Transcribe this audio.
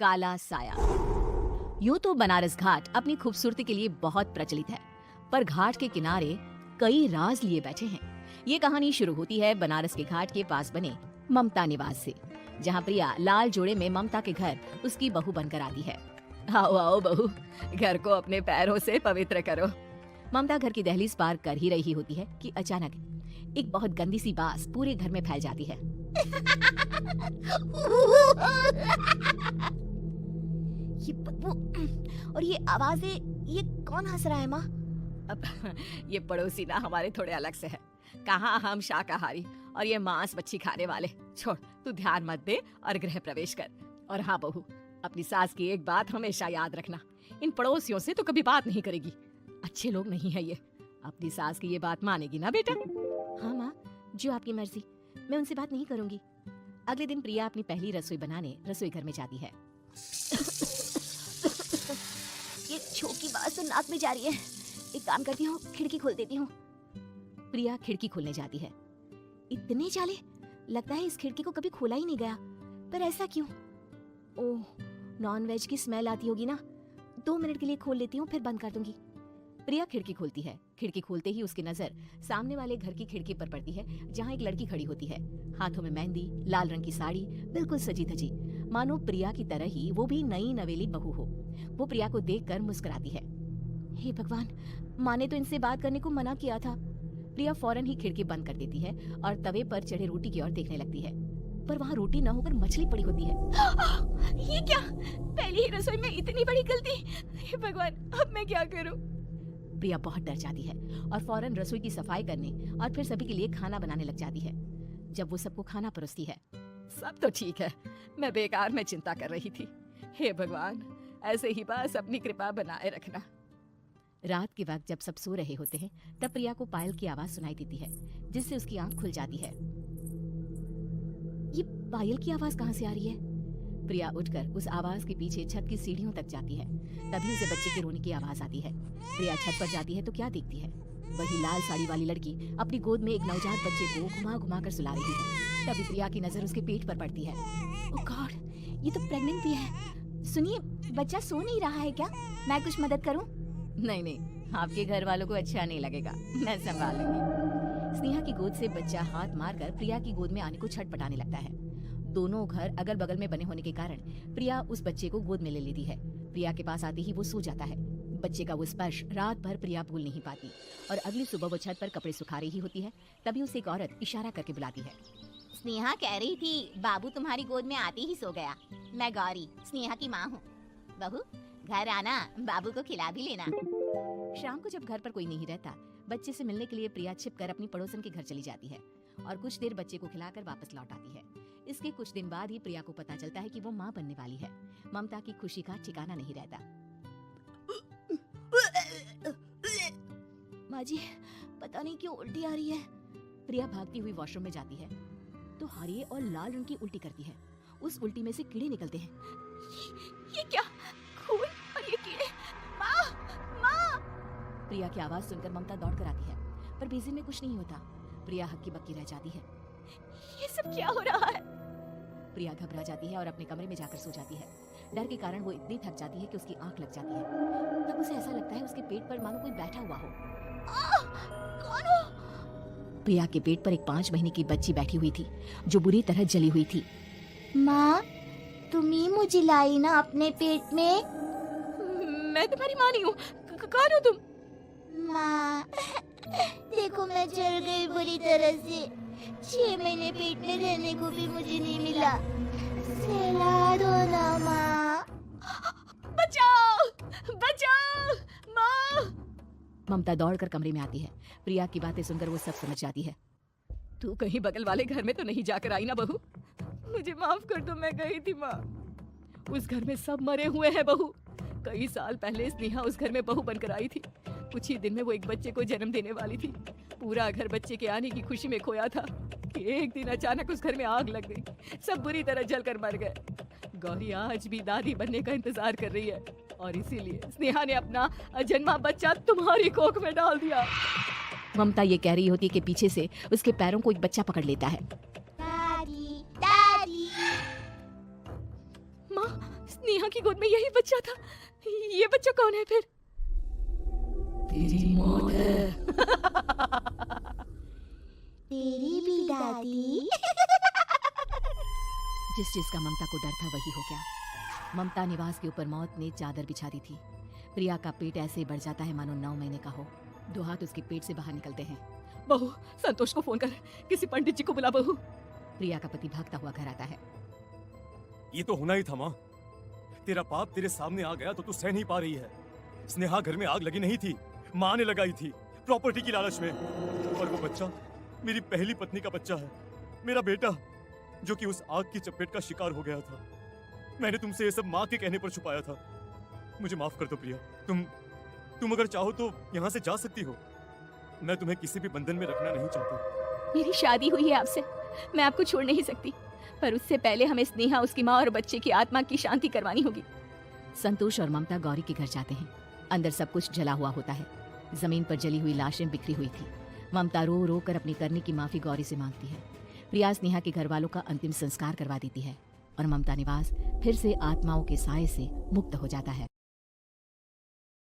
काला साया। यूं तो बनारस घाट अपनी खूबसूरती के लिए बहुत प्रचलित है, पर घाट के किनारे कई राज लिए बैठे हैं। ये कहानी शुरू होती है बनारस के घाट के पास बने ममता निवास से, जहाँ प्रिया लाल जोड़े में ममता के घर उसकी बहू बनकर आती है। आओ आओ बहू, घर को अपने पैरों से पवित्र करो। ममता घर की दहलीज पार कर ही रही होती है कि अचानक एक बहुत गंदी सी बास पूरे घर में फैल जाती है। ये बदबू और ये आवाजें, ये कौन हंस रहा है माँ? अब ये पड़ोसी ना हमारे थोड़े अलग से है। कहाँ हम शाकाहारी और ये मांस मच्छी खाने वाले। छोड़, तू ध्यान मत दे और गृह प्रवेश कर। और हाँ बहू, अपनी सास की एक बात हमेशा याद रखना, इन पड़ोसियों से तो कभी बात नहीं करेगी। अच्छे लोग नहीं है ये। अपनी सास की ये बात मानेगी ना बेटा? हाँ माँ, जो आपकी मर्जी, मैं उनसे बात नहीं करूंगी। अगले दिन प्रिया अपनी पहली रसोई बनाने रसोई घर में जाती है। ये छोकी बात तो नाक में जा रही है। एक काम करती हूँ, खिड़की खोल देती हूँ। प्रिया खिड़की खोलने जाती है। इतने चाले, लगता है इस खिड़की को कभी खोला ही नहीं गया। पर ऐसा क्यों? ओह, नॉनवेज की स्मेल आती होगी ना। 2 मिनट के लिए खोल लेती हूँ, फिर बंद कर दूंगी। प्रिया खिड़की खोलती है। खिड़की खोलते ही उसकी नजर सामने वाले घर की खिड़की पर पड़ती है, जहाँ एक लड़की खड़ी होती है। हाथों में मेहंदी, लाल रंग की साड़ी, बिल्कुल सजी धजी, मानो प्रिया की तरह ही वो भी नई नवेली बहू हो। वो प्रिया को देखकर मुस्कुराती है। हे भगवान, माँ ने तो इनसे बात करने को मना किया था। प्रिया फौरन ही खिड़की बंद कर देती है और तवे पर चढ़े रोटी की ओर देखने लगती है, पर वहाँ रोटी न होकर मछली पड़ी होती है। ये क्या? पहली ही रसोई में इतनी बड़ी गलती। हे भगवान, अब मैं क्या करूं? प्रिया बहुत डर जाती है और फौरन रसोई की सफाई करने और फिर सभी के लिए खाना बनाने लग जाती है। जब वो सबको खाना परोसती है, सब तो ठीक है, मैं बेकार में चिंता कर रही थी। हे भगवान, ऐसे ही बस अपनी कृपा बनाए रखना। रात के वक्त जब सब सो रहे होते हैं, तब प्रिया को पायल की आवाज सुनाई देती है, जिससे उसकी आंख खुल जाती है। ये पायल की आवाज कहाँ से आ रही है? प्रिया उठकर उस आवाज के पीछे छत की सीढ़ियों तक जाती है। तभी उसे बच्चे के रोने की आवाज आती है। प्रिया छत पर जाती है तो क्या देखती है? वही लाल साड़ी वाली लड़की अपनी गोद में एक नवजात बच्चे को घुमा घुमा कर सुला रही है। तभी प्रिया की नजर उसके पेट पर पड़ती है। ओह गॉड, ये तो प्रेग्नेंट भी है। सुनिए, बच्चा सो नहीं रहा है क्या? मैं कुछ मदद करूं? नहीं नहीं, आपके घर वालों को अच्छा नहीं लगेगा, मैं संभाल लूंगी। स्नेहा की गोद से बच्चा हाथ मारकर प्रिया की गोद में आने को छटपटाने लगता है। दोनों घर अगल बगल में बने होने के कारण प्रिया उस बच्चे को गोद में ले लेती है। प्रिया के पास आते ही वो सो जाता है। बच्चे का वो स्पर्श रात भर प्रिया भूल नहीं पाती और अगली सुबह वो छत पर कपड़े सुखा रही होती है। तभी उसे एक औरत इशारा करके बुलाती है। स्नेहा कह रही थी बाबू तुम्हारी गोद में आते ही सो गया। मैं गौरी, स्नेहा की माँ हूँ। बहू, घर आना, बाबू को खिला भी लेना। शाम को जब घर पर कोई नहीं रहता, बच्चे से मिलने के लिए प्रिया छिपकर अपनी पड़ोसन के घर चली जाती है और कुछ देर बच्चे को खिलाकर वापस लौट आती है। इसके कुछ दिन बाद ही प्रिया को पता चलता है कि वो माँ बनने वाली है। ममता की खुशी का ठिकाना नहीं रहता। माँ जी, पता नहीं क्यों उल्टी आ रही है। प्रिया भागती हुई वॉशरूम में जाती है तो हरे और लाल रंग की उल्टी करती है। उस उल्टी में से कीड़े निकलते हैं। ये क्या? खून और ये कीड़े! माँ, माँ! प्रिया की आवाज सुनकर ममता दौड़ कर आती है, पर बेसिन में कुछ नहीं होता। प्रिया हक्की बक्की रह जाती है। ये सब क्या हो रहा है? प्रिया घबरा जाती है और अपने कमरे में जाकर सो जाती है। डर के कारण वो इतनी थक जाती है कि उसकी आंख लग जाती है। तब उसे ऐसा लगता है उसके पेट पर मानो कोई बैठा हुआ हो। कौन हो? प्रिया के पेट पर एक 5 महीने की बच्ची बैठी हुई थी, जो बुरी तरह जली हुई थी। माँ, तुम ही मुझे लाई ना अपने पेट में? मैं तुम्हारी माँ नहीं हूँ। कौन हो तुम? माँ, देखो मैं जल गई बुरी तरह से। 6 महीने पेट में रहने को भी मुझे नहीं मिला। सहला दो ना माँ। बचाओ! बचाओ! माँ! ममता दौड़कर कमरे में आती है। प्रिया की बातें सुनकर वो सब समझ जाती है। तू कहीं बगल वाले घर में तो नहीं जाकर आई ना बहू? मुझे माफ कर दो, मैं गई थी माँ। उस घर में सब मरे हुए हैं बहू। कई साल पहले स्नेहा उस घर में बहू बनकर आई थी। कुछ ही दिन में वो एक बच्चे को जन्म देने वाली थी। पूरा घर बच्चे के आने की खुशी में खोया था कि एक दिन अचानक उस घर में आग लग गई। सब बुरी तरह जलकर मर गए। गौरी आज भी दादी बनने का इंतजार कर रही है और इसीलिए स्नेहा ने अपना अजन्मा बच्चा तुम्हारी कोख में डाल दिया। ममता ये कह रही होती है कि पीछे से उसके पैरों को एक बच्चा पकड़ लेता है। दादी, दादी। माँ, स्नेहा की गोद में यही बच्चा था। ये बच्चा कौन है फिर? तेरी मौत है। तेरी भी दादी। जिस चीज का ममता को डर था वही हो गया। ममता निवास के ऊपर मौत ने चादर बिछा दी थी। प्रिया का पेट ऐसे बढ़ जाता है मानो 9 महीने का हो। 2 हाथ उसके पेट से बाहर निकलते हैं। बहू, संतोष को फोन कर, किसी पंडित जी को बुला बहू। प्रिया का पति भागता हुआ घर आता है। ये तो होना ही था माँ। तेरा पाप तेरे सामने आ गया तो तू सह नहीं पा रही है। स्नेहा घर में आग लगी नहीं थी, माँ ने लगाई थी, प्रॉपर्टी की लालच में। और वो बच्चा मेरी पहली पत्नी का बच्चा है, मेरा बेटा, जो कि उस आग की चपेट का शिकार हो गया था। मैंने तुमसे ये सब माँ के कहने पर छुपाया था। मुझे माफ कर दो प्रिया। तुम अगर चाहो तो यहाँ से जा सकती हो। मैं तुम्हें किसी भी बंधन में रखना नहीं चाहता। मेरी शादी हुई है आपसे, मैं आपको छोड़ नहीं सकती, पर उससे पहले हमें स्नेहा, उसकी माँ और बच्चे की आत्मा की शांति करवानी होगी। संतोष और ममता गौरी के घर जाते हैं। अंदर सब कुछ जला हुआ होता है। जमीन पर जली हुई लाशें बिखरी हुई थी। ममता रो रो कर अपनी करने की माफी गौरी से मांगती है। प्रिया स्नेहा के घर वालों का अंतिम संस्कार करवा देती है और ममता निवास फिर से आत्माओं के साए से मुक्त हो जाता है।